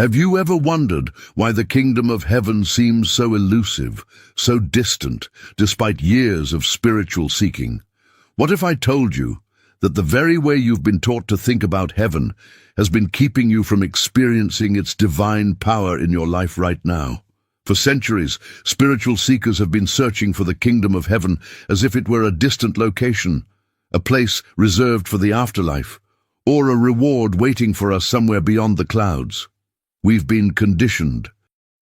Have you ever wondered why the kingdom of heaven seems so elusive, so distant, despite years of spiritual seeking? What if I told you that the very way you've been taught to think about heaven has been keeping you from experiencing its divine power in your life right now? For centuries, spiritual seekers have been searching for the kingdom of heaven as if it were a distant location, a place reserved for the afterlife, or a reward waiting for us somewhere beyond the clouds. We've been conditioned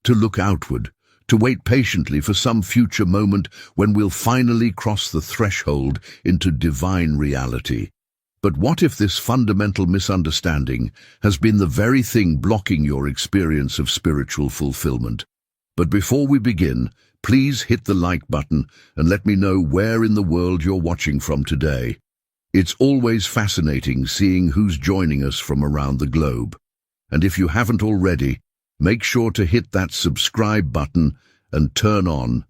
to look outward, to wait patiently for some future moment when we'll finally cross the threshold into divine reality. But what if this fundamental misunderstanding has been the very thing blocking your experience of spiritual fulfillment? But before we begin, please hit the like button and let me know where in the world you're watching from today. It's always fascinating seeing who's joining us from around the globe. And if you haven't already, make sure to hit that subscribe button and turn on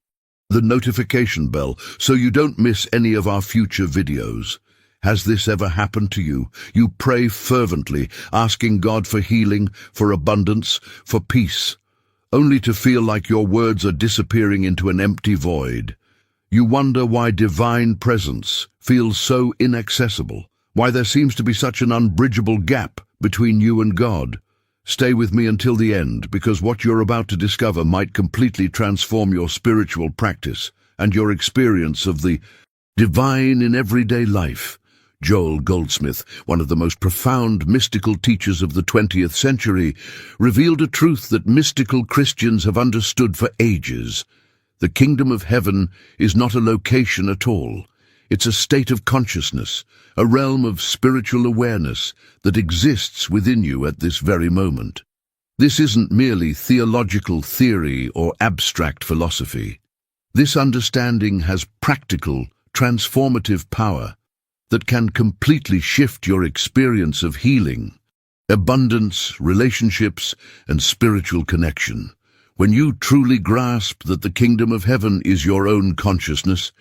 the notification bell so you don't miss any of our future videos. Has this ever happened to you? You pray fervently, asking God for healing, for abundance, for peace, only to feel like your words are disappearing into an empty void. You wonder why divine presence feels so inaccessible, why there seems to be such an unbridgeable gap between you and God. Stay with me until the end, because what you're about to discover might completely transform your spiritual practice and your experience of the divine in everyday life. Goldsmith, one of the most profound mystical teachers of the 20th century, revealed a truth that mystical Christians have understood for ages. The kingdom of heaven is not a location at all. It's a state of consciousness, a realm of spiritual awareness that exists within you at this very moment. This isn't merely theological theory or abstract philosophy. This understanding has practical, transformative power that can completely shift your experience of healing, abundance, relationships, and spiritual connection. When you truly grasp that the kingdom of heaven is your own consciousness,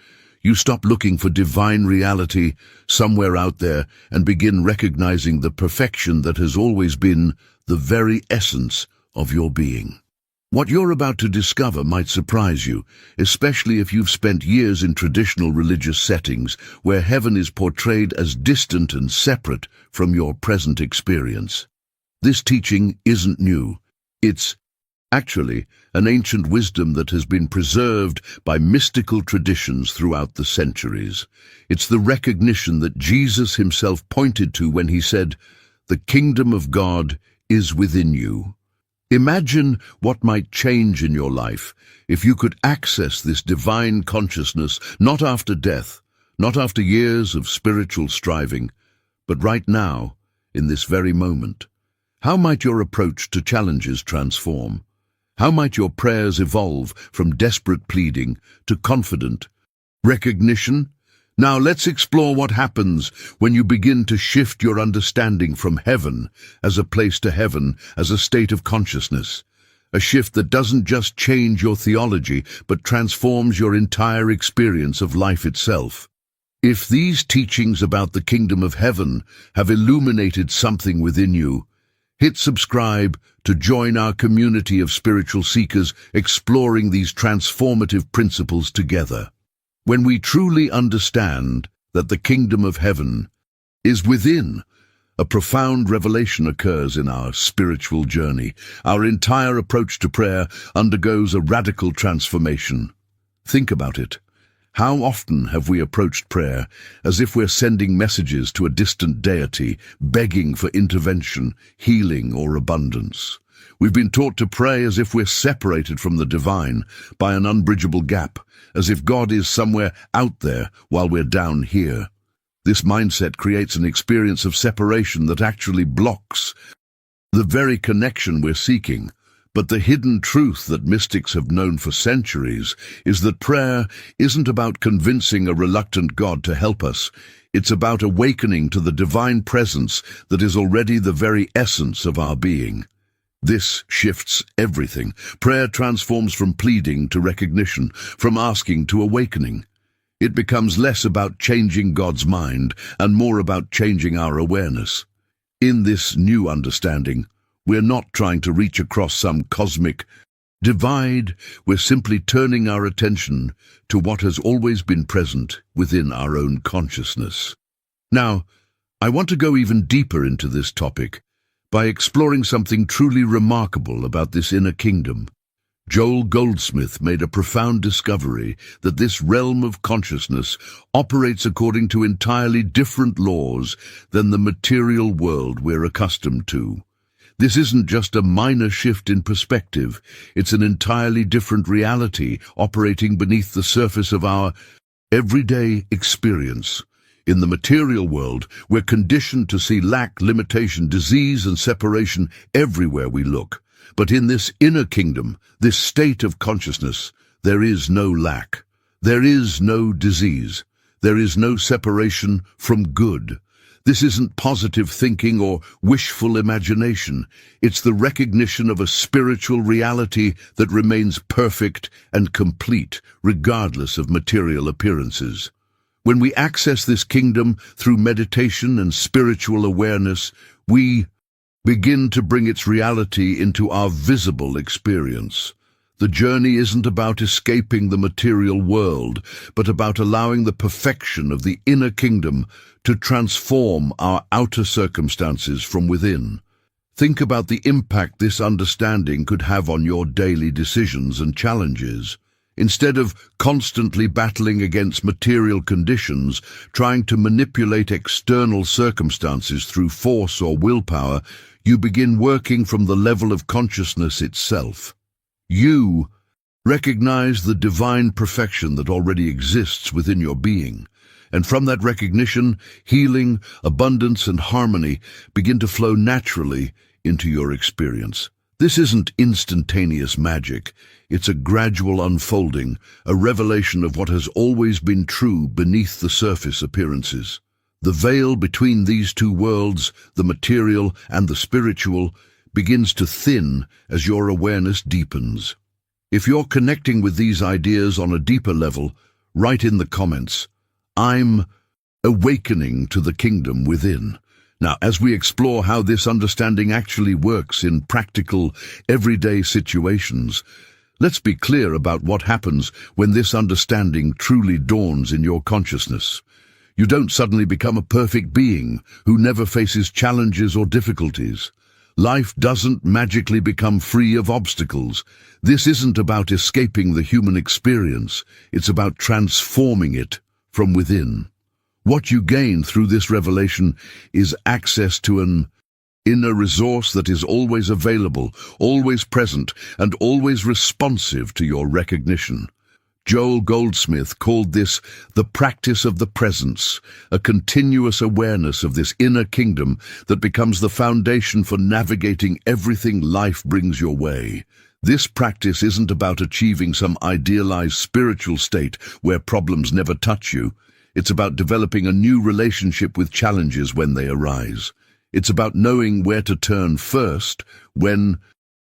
you stop looking for divine reality somewhere out there and begin recognizing the perfection that has always been the very essence of your being. What you're about to discover might surprise you, especially if you've spent years in traditional religious settings where heaven is portrayed as distant and separate from your present experience. This teaching isn't new. It's actually an ancient wisdom that has been preserved by mystical traditions throughout the centuries. It's the recognition that Jesus himself pointed to when he said, "The kingdom of God is within you." Imagine what might change in your life if you could access this divine consciousness not after death, not after years of spiritual striving, but right now, in this very moment. How might your approach to challenges transform? How might your prayers evolve from desperate pleading to confident recognition? Now let's explore what happens when you begin to shift your understanding from heaven as a place to heaven as a state of consciousness. A shift that doesn't just change your theology, but transforms your entire experience of life itself. If these teachings about the kingdom of heaven have illuminated something within you, hit subscribe to join our community of spiritual seekers exploring these transformative principles together. When we truly understand that the kingdom of heaven is within, a profound revelation occurs in our spiritual journey. Our entire approach to prayer undergoes a radical transformation. Think about it. How often have we approached prayer as if we're sending messages to a distant deity, begging for intervention, healing, or abundance? We've been taught to pray as if we're separated from the divine by an unbridgeable gap, as if God is somewhere out there while we're down here. This mindset creates an experience of separation that actually blocks the very connection we're seeking. But the hidden truth that mystics have known for centuries is that prayer isn't about convincing a reluctant God to help us. It's about awakening to the divine presence that is already the very essence of our being. This shifts everything. Prayer transforms from pleading to recognition, from asking to awakening. It becomes less about changing God's mind and more about changing our awareness. In this new understanding, We're not trying to reach across some cosmic divide. We're simply turning our attention to what has always been present within our own consciousness. Now, I want to go even deeper into this topic by exploring something truly remarkable about this inner kingdom. Goldsmith made a profound discovery that this realm of consciousness operates according to entirely different laws than the material world we're accustomed to. This isn't just a minor shift in perspective, it's an entirely different reality operating beneath the surface of our everyday experience. In the material world, we're conditioned to see lack, limitation, disease, and separation everywhere we look. But in this inner kingdom, this state of consciousness, there is no lack. There is no disease. There is no separation from good. This isn't positive thinking or wishful imagination. It's the recognition of a spiritual reality that remains perfect and complete, regardless of material appearances. When we access this kingdom through meditation and spiritual awareness, we begin to bring its reality into our visible experience. The journey isn't about escaping the material world, but about allowing the perfection of the inner kingdom to transform our outer circumstances from within. Think about the impact this understanding could have on your daily decisions and challenges. Instead of constantly battling against material conditions, trying to manipulate external circumstances through force or willpower, you begin working from the level of consciousness itself. You recognize the divine perfection that already exists within your being, and from that recognition, healing, abundance, and harmony begin to flow naturally into your experience. This isn't instantaneous magic. It's a gradual unfolding, a revelation of what has always been true beneath the surface appearances. The veil between these two worlds, the material and the spiritual, begins to thin as your awareness deepens. If you're connecting with these ideas on a deeper level, write in the comments, "I'm awakening to the kingdom within." Now, as we explore how this understanding actually works in practical, everyday situations, let's be clear about what happens when this understanding truly dawns in your consciousness. You don't suddenly become a perfect being who never faces challenges or difficulties. Life doesn't magically become free of obstacles. This isn't about escaping the human experience. It's about transforming it from within. What you gain through this revelation is access to an inner resource that is always available, always present, and always responsive to your recognition. Goldsmith called this the practice of the presence, a continuous awareness of this inner kingdom that becomes the foundation for navigating everything life brings your way. This practice isn't about achieving some idealized spiritual state where problems never touch you. It's about developing a new relationship with challenges when they arise. It's about knowing where to turn first when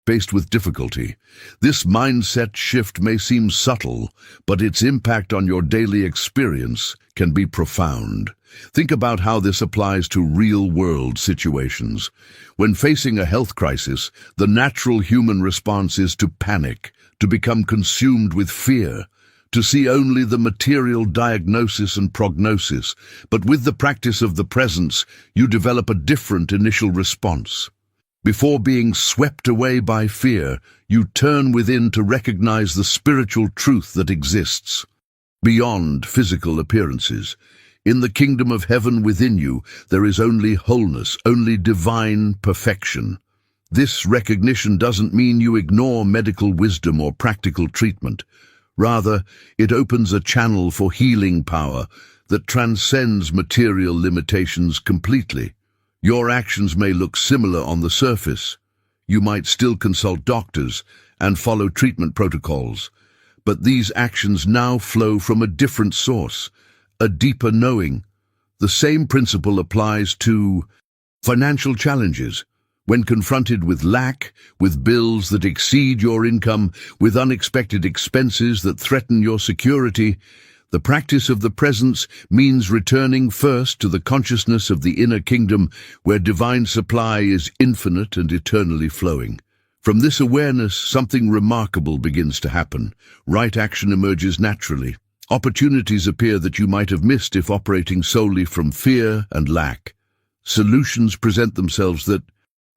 faced with difficulty. This mindset shift may seem subtle, but its impact on your daily experience can be profound. Think about how this applies to real-world situations. When facing a health crisis, the natural human response is to panic, to become consumed with fear, to see only the material diagnosis and prognosis. But with the practice of the presence, you develop a different initial response. Before being swept away by fear, you turn within to recognize the spiritual truth that exists beyond physical appearances. In the kingdom of heaven within you, there is only wholeness, only divine perfection. This recognition doesn't mean you ignore medical wisdom or practical treatment. Rather, it opens a channel for healing power that transcends material limitations completely. Your actions may look similar on the surface. You might still consult doctors and follow treatment protocols, but these actions now flow from a different source, a deeper knowing. The same principle applies to financial challenges. When confronted with lack, with bills that exceed your income, with unexpected expenses that threaten your security, The practice of the presence means returning first to the consciousness of the inner kingdom where divine supply is infinite and eternally flowing. From this awareness, something remarkable begins to happen. Right action emerges naturally. Opportunities appear that you might have missed if operating solely from fear and lack. Solutions present themselves that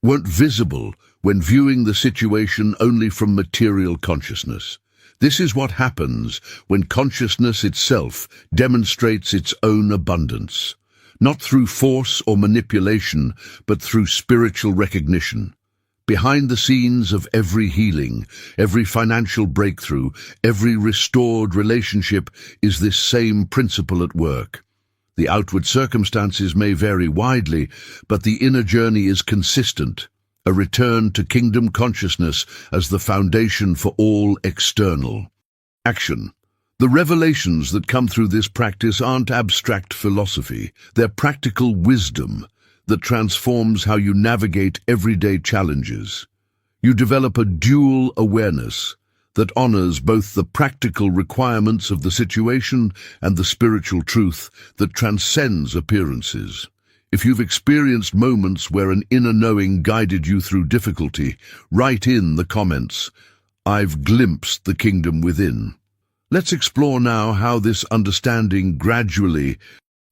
weren't visible when viewing the situation only from material consciousness. This is what happens when consciousness itself demonstrates its own abundance, not through force or manipulation, but through spiritual recognition. Behind the scenes of every healing, every financial breakthrough, every restored relationship is this same principle at work. The outward circumstances may vary widely, but the inner journey is consistent, a return to kingdom consciousness as the foundation for all external action. The revelations that come through this practice aren't abstract philosophy, they're practical wisdom that transforms how you navigate everyday challenges. You develop a dual awareness that honors both the practical requirements of the situation and the spiritual truth that transcends appearances. If you've experienced moments where an inner knowing guided you through difficulty, write in the comments, "I've glimpsed the kingdom within." Let's explore now how this understanding gradually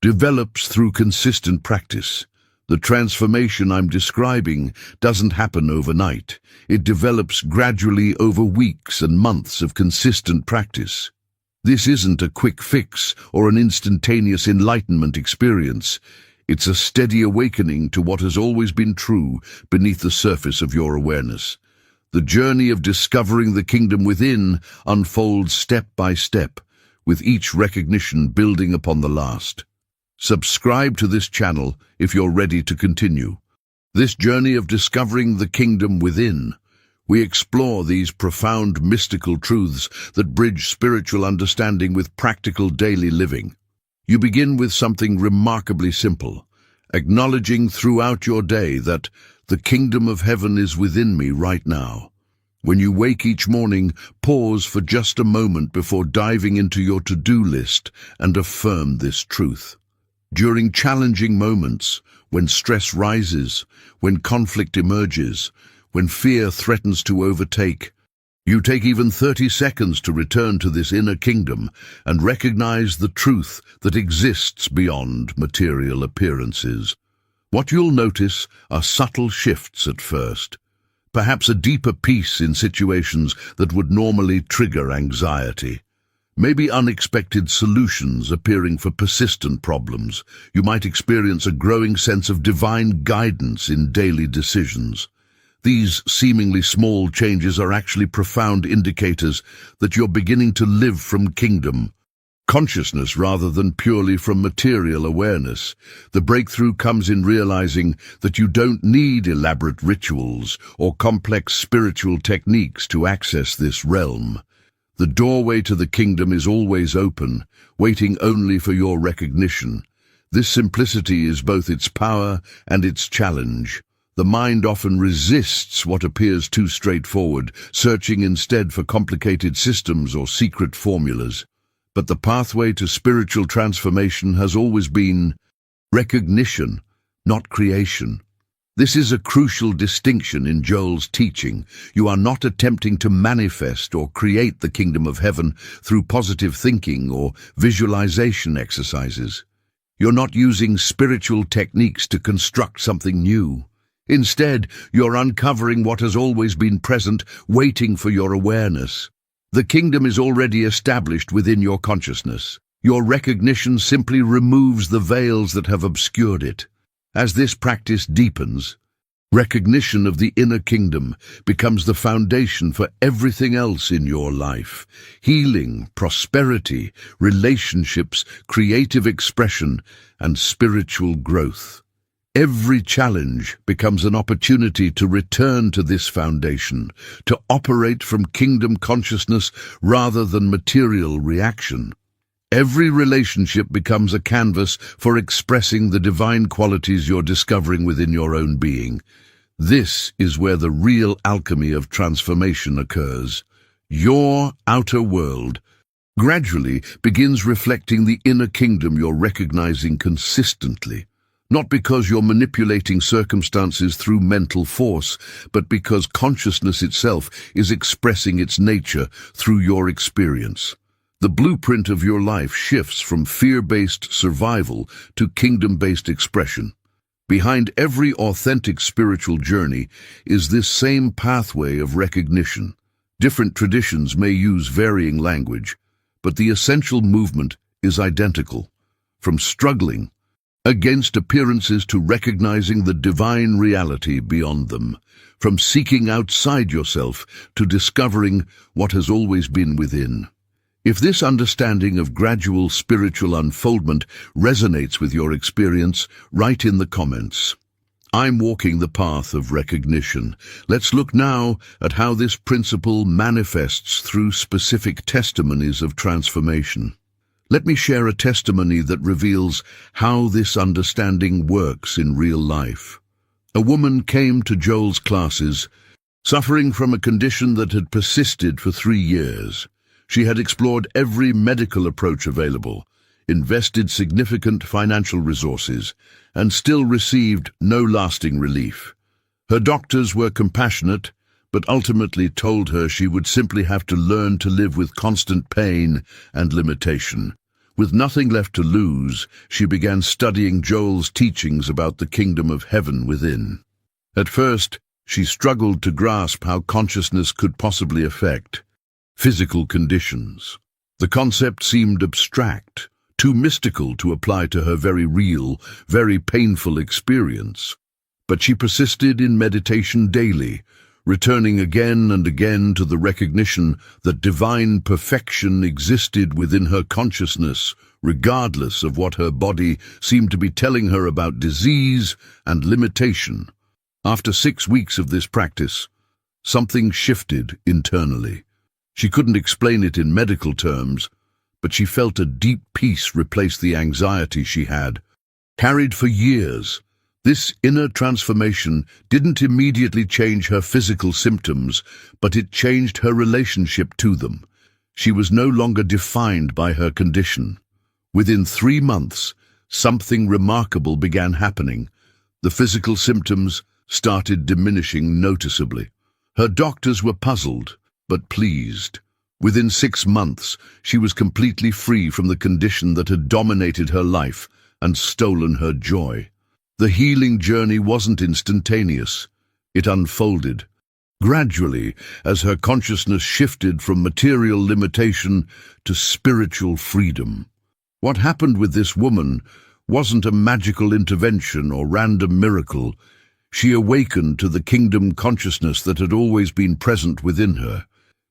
develops through consistent practice. The transformation I'm describing doesn't happen overnight. It develops gradually over weeks and months of consistent practice. This isn't a quick fix or an instantaneous enlightenment experience. It's a steady awakening to what has always been true beneath the surface of your awareness. The journey of discovering the kingdom within unfolds step by step, with each recognition building upon the last. Subscribe to this channel if you're ready to continue. This journey of discovering the kingdom within, we explore these profound mystical truths that bridge spiritual understanding with practical daily living. You begin with something remarkably simple, acknowledging throughout your day that the kingdom of heaven is within me right now. When you wake each morning, pause for just a moment before diving into your to-do list and affirm this truth. During challenging moments, when stress rises, when conflict emerges, when fear threatens to overtake, you take even 30 seconds to return to this inner kingdom and recognize the truth that exists beyond material appearances. What you'll notice are subtle shifts at first, perhaps a deeper peace in situations that would normally trigger anxiety. Maybe unexpected solutions appearing for persistent problems. You might experience a growing sense of divine guidance in daily decisions. These seemingly small changes are actually profound indicators that you're beginning to live from kingdom consciousness rather than purely from material awareness. The breakthrough comes in realizing that you don't need elaborate rituals or complex spiritual techniques to access this realm. The doorway to the kingdom is always open, waiting only for your recognition. This simplicity is both its power and its challenge. The mind often resists what appears too straightforward, searching instead for complicated systems or secret formulas. But the pathway to spiritual transformation has always been recognition, not creation. This is a crucial distinction in Joel's teaching. You are not attempting to manifest or create the kingdom of heaven through positive thinking or visualization exercises. You're not using spiritual techniques to construct something new. Instead, you're uncovering what has always been present, waiting for your awareness. The kingdom is already established within your consciousness. Your recognition simply removes the veils that have obscured it. As this practice deepens, recognition of the inner kingdom becomes the foundation for everything else in your life. Healing, prosperity, relationships, creative expression, and spiritual growth. Every challenge becomes an opportunity to return to this foundation, to operate from kingdom consciousness rather than material reaction. Every relationship becomes a canvas for expressing the divine qualities you're discovering within your own being. This is where the real alchemy of transformation occurs. Your outer world gradually begins reflecting the inner kingdom you're recognizing consistently. Not because you're manipulating circumstances through mental force, but because consciousness itself is expressing its nature through your experience. The blueprint of your life shifts from fear-based survival to kingdom-based expression. Behind every authentic spiritual journey is this same pathway of recognition. Different traditions may use varying language, but the essential movement is identical. From struggling against appearances to recognizing the divine reality beyond them, from seeking outside yourself to discovering what has always been within. If this understanding of gradual spiritual unfoldment resonates with your experience, write in the comments. I'm walking the path of recognition. Let's look now at how this principle manifests through specific testimonies of transformation. Let me share a testimony that reveals how this understanding works in real life. A woman came to Joel's classes, suffering from a condition that had persisted for 3 years. She had explored every medical approach available, invested significant financial resources, and still received no lasting relief. Her doctors were compassionate, but ultimately told her she would simply have to learn to live with constant pain and limitation. With nothing left to lose, she began studying Joel's teachings about the kingdom of heaven within. At first, she struggled to grasp how consciousness could possibly affect physical conditions. The concept seemed abstract, too mystical to apply to her very real, very painful experience. But she persisted in meditation daily, returning again and again to the recognition that divine perfection existed within her consciousness, regardless of what her body seemed to be telling her about disease and limitation. After 6 weeks of this practice, something shifted internally. She couldn't explain it in medical terms, but she felt a deep peace replace the anxiety she had carried for years. This inner transformation didn't immediately change her physical symptoms, but it changed her relationship to them. She was no longer defined by her condition. Within 3 months, something remarkable began happening. The physical symptoms started diminishing noticeably. Her doctors were puzzled, but pleased. Within 6 months, she was completely free from the condition that had dominated her life and stolen her joy. The healing journey wasn't instantaneous. It unfolded gradually as her consciousness shifted from material limitation to spiritual freedom. What happened with this woman wasn't a magical intervention or random miracle. She awakened to the kingdom consciousness that had always been present within her.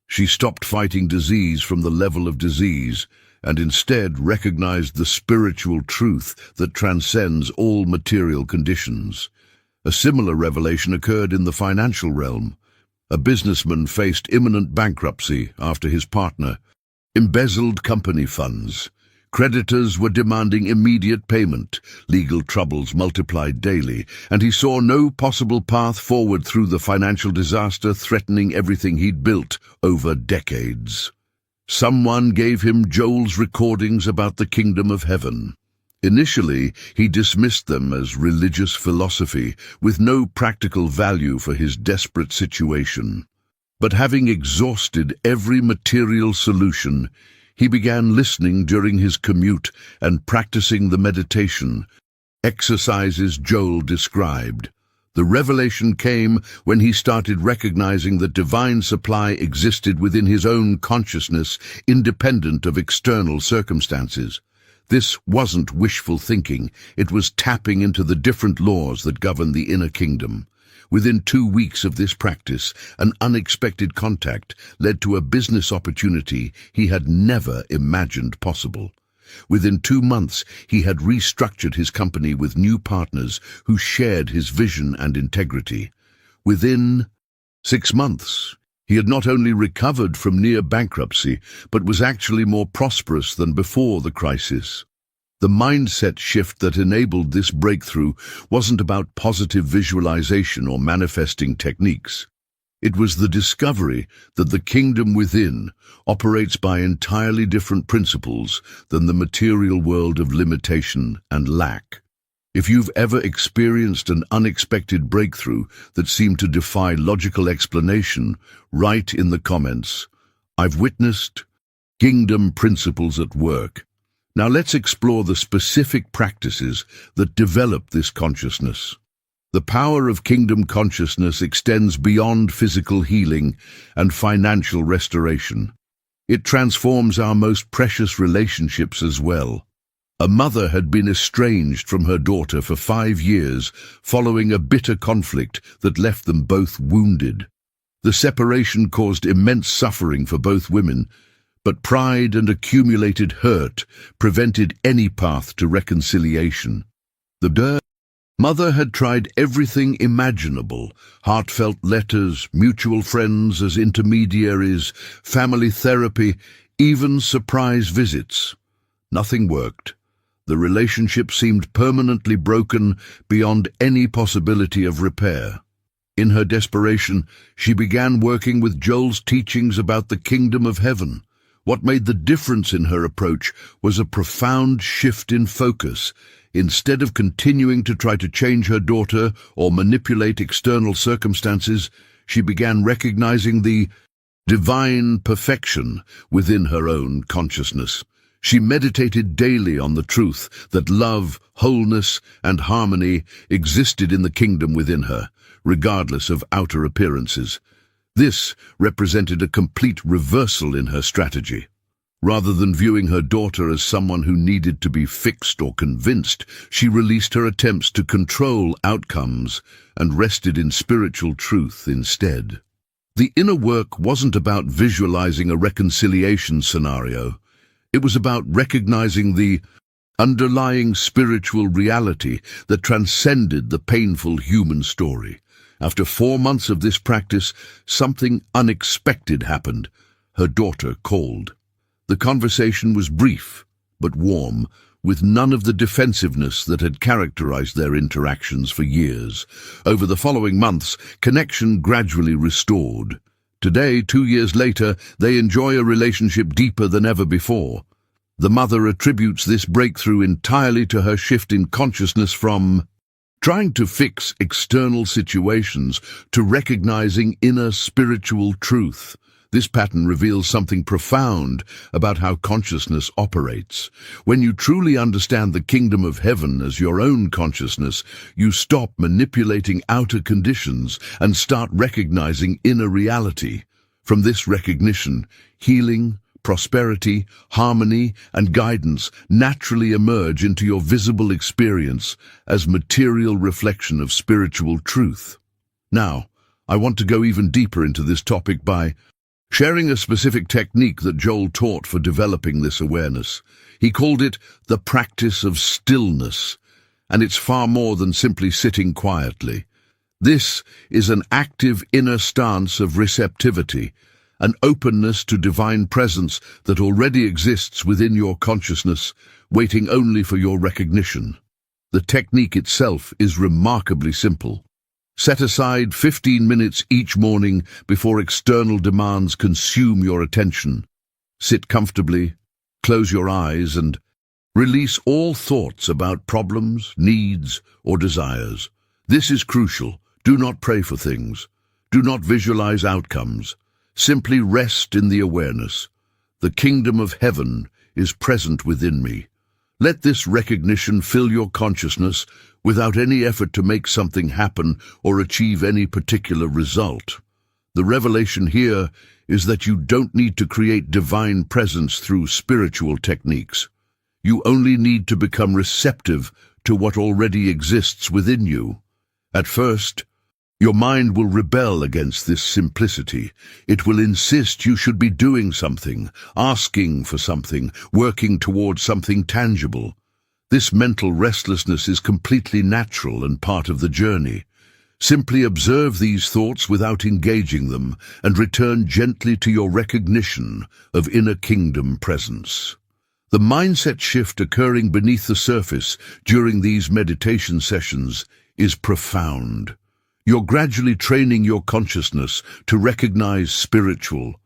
She stopped fighting disease from the level of disease and instead recognized the spiritual truth that transcends all material conditions. A similar revelation occurred in the financial realm. A businessman faced imminent bankruptcy after his partner embezzled company funds. Creditors were demanding immediate payment, legal troubles multiplied daily, and he saw no possible path forward through the financial disaster threatening everything he'd built over decades. Someone gave him Joel's recordings about the kingdom of heaven. Initially, he dismissed them as religious philosophy, with no practical value for his desperate situation. But having exhausted every material solution, he began listening during his commute and practicing the meditation exercises Joel described. The revelation came when he started recognizing that divine supply existed within his own consciousness, independent of external circumstances. This wasn't wishful thinking, it was tapping into the different laws that govern the inner kingdom. Within 2 weeks of this practice, an unexpected contact led to a business opportunity he had never imagined possible. Within 2 months, he had restructured his company with new partners who shared his vision and integrity. Within 6 months, he had not only recovered from near bankruptcy, but was actually more prosperous than before the crisis. The mindset shift that enabled this breakthrough wasn't about positive visualization or manifesting techniques. It was the discovery that the kingdom within operates by entirely different principles than the material world of limitation and lack. If you've ever experienced an unexpected breakthrough that seemed to defy logical explanation, write in the comments, "I've witnessed kingdom principles at work." Now let's explore the specific practices that develop this consciousness. The power of kingdom consciousness extends beyond physical healing and financial restoration. It transforms our most precious relationships as well. A mother had been estranged from her daughter for 5 years following a bitter conflict that left them both wounded. The separation caused immense suffering for both women, but pride and accumulated hurt prevented any path to reconciliation. The mother had tried everything imaginable: heartfelt letters, mutual friends as intermediaries, family therapy, even surprise visits. Nothing worked. The relationship seemed permanently broken beyond any possibility of repair. In her desperation, she began working with Joel's teachings about the kingdom of heaven. What made the difference in her approach was a profound shift in focus. Instead of continuing to try to change her daughter or manipulate external circumstances, she began recognizing the divine perfection within her own consciousness. She meditated daily on the truth that love, wholeness, and harmony existed in the kingdom within her, regardless of outer appearances. This represented a complete reversal in her strategy. Rather than viewing her daughter as someone who needed to be fixed or convinced, she released her attempts to control outcomes and rested in spiritual truth instead. The inner work wasn't about visualizing a reconciliation scenario. It was about recognizing the underlying spiritual reality that transcended the painful human story. After 4 months of this practice, something unexpected happened. Her daughter called. The conversation was brief, but warm, with none of the defensiveness that had characterized their interactions for years. Over the following months, connection gradually restored. Today, 2 years later, they enjoy a relationship deeper than ever before. The mother attributes this breakthrough entirely to her shift in consciousness from trying to fix external situations to recognizing inner spiritual truth. This pattern reveals something profound about how consciousness operates. When you truly understand the kingdom of heaven as your own consciousness, you stop manipulating outer conditions and start recognizing inner reality. From this recognition, healing, prosperity, harmony, and guidance naturally emerge into your visible experience as material reflection of spiritual truth. Now, I want to go even deeper into this topic by sharing a specific technique that Joel taught for developing this awareness. He called it the practice of stillness, and it's far more than simply sitting quietly. This is an active inner stance of receptivity, an openness to divine presence that already exists within your consciousness, waiting only for your recognition. The technique itself is remarkably simple. Set aside 15 minutes each morning before external demands consume your attention. Sit comfortably, close your eyes, and release all thoughts about problems, needs, or desires. This is crucial. Do not pray for things. Do not visualize outcomes. Simply rest in the awareness. The kingdom of heaven is present within me. Let this recognition fill your consciousness without any effort to make something happen or achieve any particular result. The revelation here is that you don't need to create divine presence through spiritual techniques. You only need to become receptive to what already exists within you. At first, your mind will rebel against this simplicity. It will insist you should be doing something, asking for something, working towards something tangible. This mental restlessness is completely natural and part of the journey. Simply observe these thoughts without engaging them and return gently to your recognition of inner kingdom presence. The mindset shift occurring beneath the surface during these meditation sessions is profound. You're gradually training your consciousness to recognize spiritual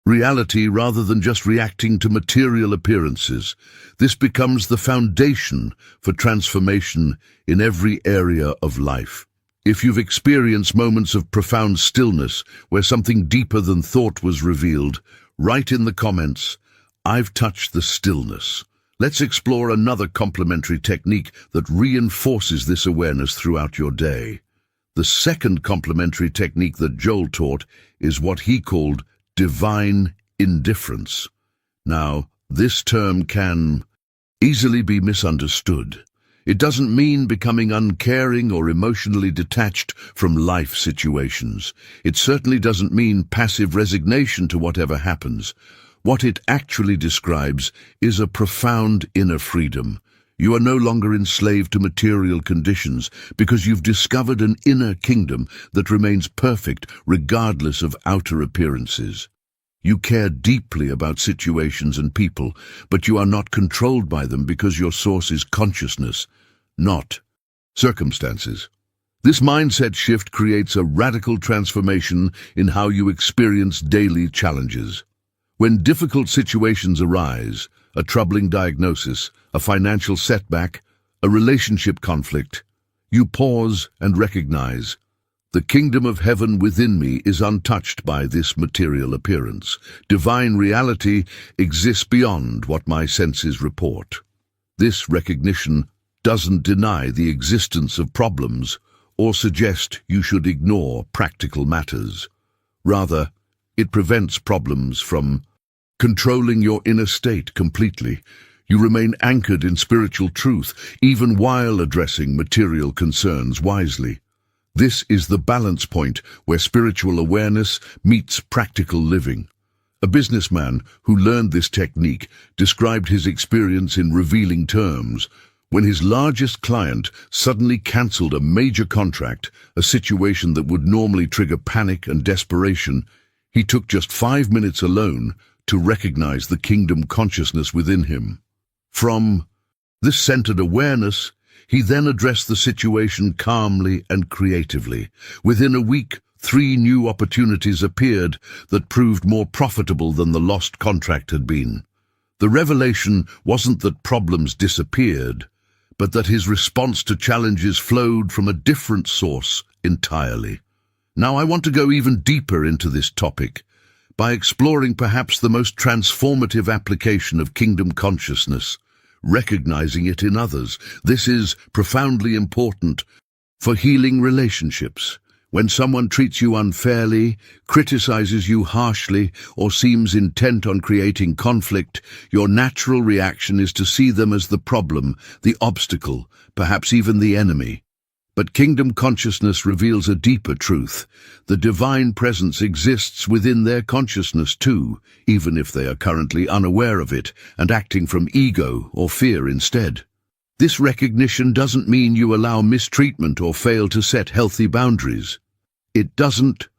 reality rather than just reacting to material appearances. This becomes the foundation for transformation in every area of life. If you've experienced moments of profound stillness where something deeper than thought was revealed, write in the comments, "I've touched the stillness." Let's explore another complementary technique that reinforces this awareness throughout your day. The second complementary technique that Joel taught is what he called divine indifference. Now, this term can easily be misunderstood. It doesn't mean becoming uncaring or emotionally detached from life situations. It certainly doesn't mean passive resignation to whatever happens. What it actually describes is a profound inner freedom. You are no longer enslaved to material conditions because you've discovered an inner kingdom that remains perfect regardless of outer appearances. You care deeply about situations and people, but you are not controlled by them because your source is consciousness, not circumstances. This mindset shift creates a radical transformation in how you experience daily challenges. When difficult situations arise, a troubling diagnosis, a financial setback, a relationship conflict, you pause and recognize, the kingdom of heaven within me is untouched by this material appearance. Divine reality exists beyond what my senses report. This recognition doesn't deny the existence of problems or suggest you should ignore practical matters. Rather, it prevents problems from controlling your inner state completely. You remain anchored in spiritual truth, even while addressing material concerns wisely. This is the balance point where spiritual awareness meets practical living. A businessman who learned this technique described his experience in revealing terms. When his largest client suddenly cancelled a major contract, a situation that would normally trigger panic and desperation, he took just 5 minutes alone to recognize the kingdom consciousness within him. From this centered awareness, he then addressed the situation calmly and creatively. Within a week, 3 new opportunities appeared that proved more profitable than the lost contract had been. The revelation wasn't that problems disappeared, but that his response to challenges flowed from a different source entirely. Now I want to go even deeper into this topic by exploring perhaps the most transformative application of kingdom consciousness, recognizing it in others. This is profoundly important for healing relationships. When someone treats you unfairly, criticizes you harshly, or seems intent on creating conflict, your natural reaction is to see them as the problem, the obstacle, perhaps even the enemy. But kingdom consciousness reveals a deeper truth. The divine presence exists within their consciousness too, even if they are currently unaware of it and acting from ego or fear instead. This recognition doesn't mean you allow mistreatment or fail to set healthy boundaries. It doesn't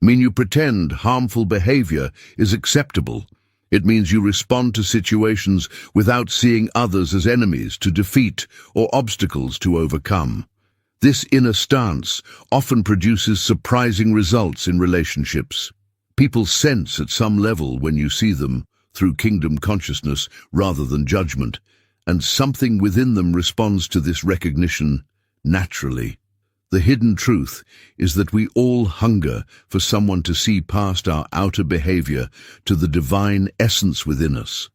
mean you pretend harmful behavior is acceptable. It means you respond to situations without seeing others as enemies to defeat or obstacles to overcome. This inner stance often produces surprising results in relationships. People sense at some level when you see them through kingdom consciousness rather than judgment, and something within them responds to this recognition naturally. The hidden truth is that we all hunger for someone to see past our outer behavior to the divine essence within us.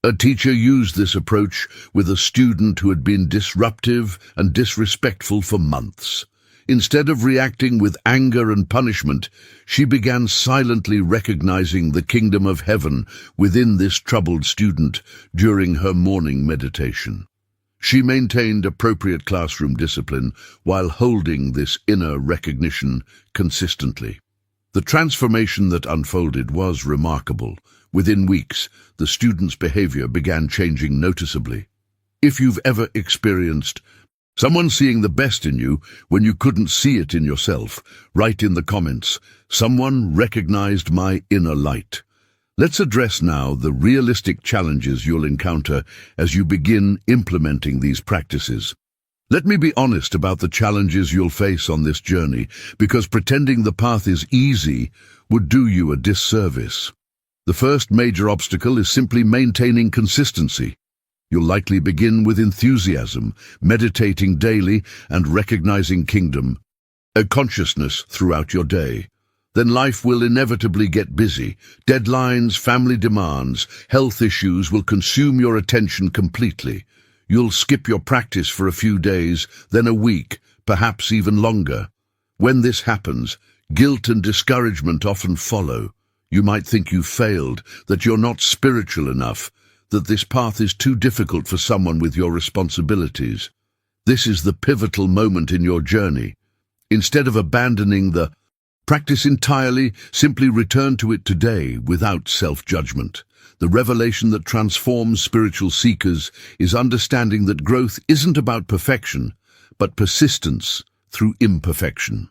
A teacher used this approach with a student who had been disruptive and disrespectful for months. Instead of reacting with anger and punishment, she began silently recognizing the kingdom of heaven within this troubled student during her morning meditation. She maintained appropriate classroom discipline while holding this inner recognition consistently. The transformation that unfolded was remarkable. Within weeks, the student's behavior began changing noticeably. If you've ever experienced someone seeing the best in you when you couldn't see it in yourself, write in the comments, "Someone recognized my inner light." Let's address now the realistic challenges you'll encounter as you begin implementing these practices. Let me be honest about the challenges you'll face on this journey, because pretending the path is easy would do you a disservice. The first major obstacle is simply maintaining consistency. You'll likely begin with enthusiasm, meditating daily and recognizing kingdom, a consciousness throughout your day. Then life will inevitably get busy. Deadlines, family demands, health issues will consume your attention completely. You'll skip your practice for a few days, then a week, perhaps even longer. When this happens, guilt and discouragement often follow. You might think you've failed, that you're not spiritual enough, that this path is too difficult for someone with your responsibilities. This is the pivotal moment in your journey. Instead of abandoning the practice entirely, simply return to it today without self-judgment. The revelation that transforms spiritual seekers is understanding that growth isn't about perfection, but persistence through imperfection.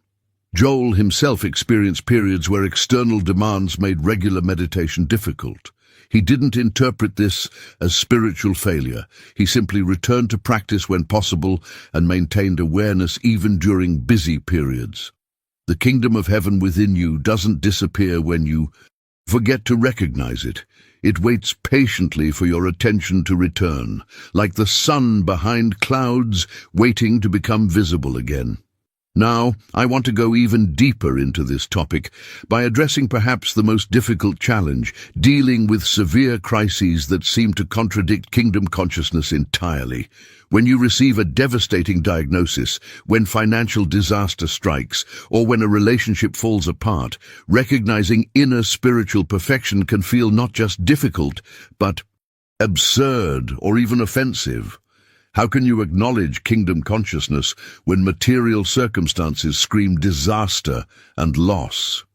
Joel himself experienced periods where external demands made regular meditation difficult. He didn't interpret this as spiritual failure. He simply returned to practice when possible and maintained awareness even during busy periods. The kingdom of heaven within you doesn't disappear when you forget to recognize it. It waits patiently for your attention to return, like the sun behind clouds waiting to become visible again. Now, I want to go even deeper into this topic by addressing perhaps the most difficult challenge, dealing with severe crises that seem to contradict kingdom consciousness entirely. When you receive a devastating diagnosis, when financial disaster strikes, or when a relationship falls apart, recognizing inner spiritual perfection can feel not just difficult, but absurd or even offensive. How can you acknowledge kingdom consciousness when material circumstances scream disaster and loss?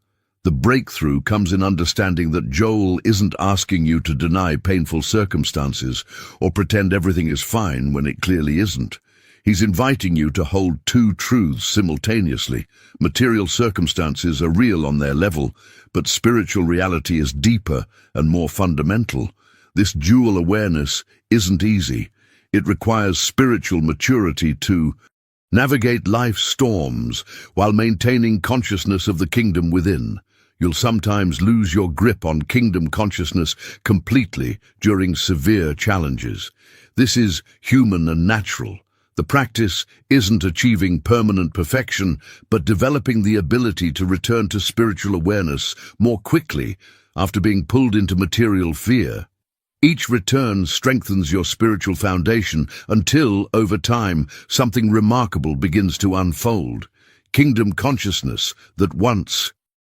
The breakthrough comes in understanding that Joel isn't asking you to deny painful circumstances or pretend everything is fine when it clearly isn't. He's inviting you to hold two truths simultaneously. Material circumstances are real on their level, but spiritual reality is deeper and more fundamental. This dual awareness isn't easy. It requires spiritual maturity to navigate life's storms while maintaining consciousness of the kingdom within. You'll sometimes lose your grip on kingdom consciousness completely during severe challenges. This is human and natural. The practice isn't achieving permanent perfection, but developing the ability to return to spiritual awareness more quickly after being pulled into material fear. Each return strengthens your spiritual foundation until, over time, something remarkable begins to unfold. Kingdom consciousness that once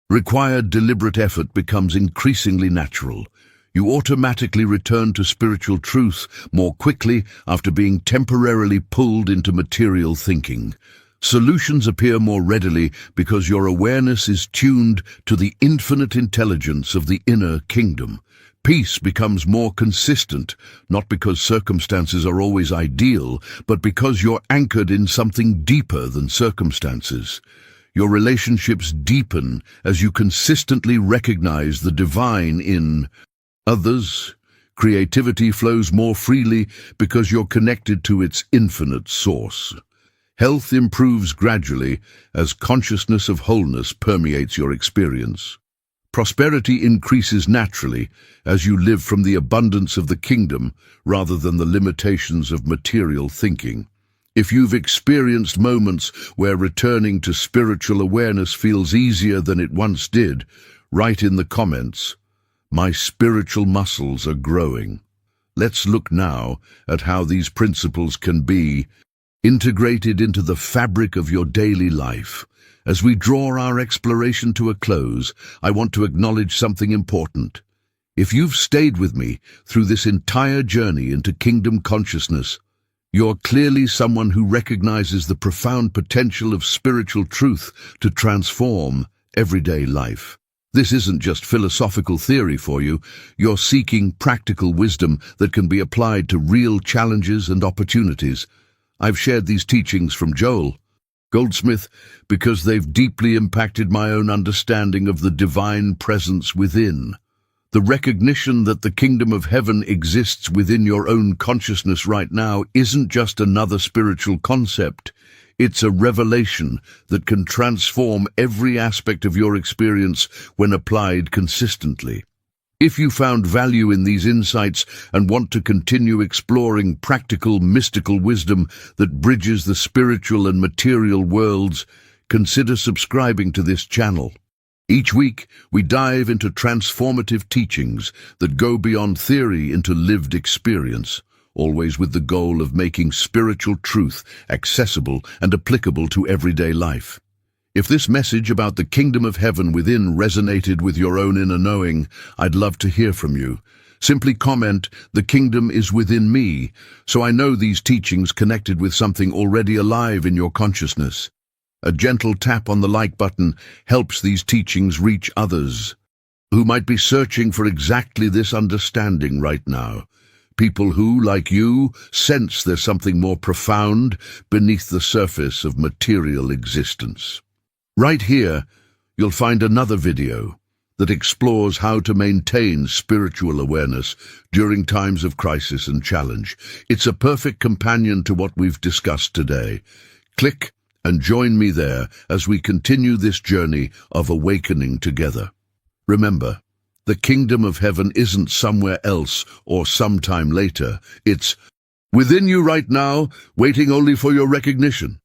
required deliberate effort becomes increasingly natural. You automatically return to spiritual truth more quickly after being temporarily pulled into material thinking. Solutions appear more readily because your awareness is tuned to the infinite intelligence of the inner kingdom. Peace becomes more consistent, not because circumstances are always ideal, but because you're anchored in something deeper than circumstances. Your relationships deepen as you consistently recognize the divine in others. Creativity flows more freely because you're connected to its infinite source. Health improves gradually as consciousness of wholeness permeates your experience. Prosperity increases naturally as you live from the abundance of the kingdom rather than the limitations of material thinking. If you've experienced moments where returning to spiritual awareness feels easier than it once did, write in the comments, "My spiritual muscles are growing." Let's look now at how these principles can be integrated into the fabric of your daily life. As we draw our exploration to a close, I want to acknowledge something important. If you've stayed with me through this entire journey into kingdom consciousness, you're clearly someone who recognizes the profound potential of spiritual truth to transform everyday life. This isn't just philosophical theory for you. You're seeking practical wisdom that can be applied to real challenges and opportunities. I've shared these teachings from Joel Goldsmith because they've deeply impacted my own understanding of the divine presence within. The recognition that the kingdom of heaven exists within your own consciousness right now isn't just another spiritual concept. It's a revelation that can transform every aspect of your experience when applied consistently. If you found value in these insights and want to continue exploring practical, mystical wisdom that bridges the spiritual and material worlds, consider subscribing to this channel. Each week, we dive into transformative teachings that go beyond theory into lived experience, always with the goal of making spiritual truth accessible and applicable to everyday life. If this message about the kingdom of heaven within resonated with your own inner knowing, I'd love to hear from you. Simply comment, "The kingdom is within me," so I know these teachings connected with something already alive in your consciousness. A gentle tap on the like button helps these teachings reach others who might be searching for exactly this understanding right now. People who, like you, sense there's something more profound beneath the surface of material existence. Right here, you'll find another video that explores how to maintain spiritual awareness during times of crisis and challenge. It's a perfect companion to what we've discussed today. Click and join me there as we continue this journey of awakening together. Remember, the kingdom of heaven isn't somewhere else or sometime later. It's within you right now, waiting only for your recognition.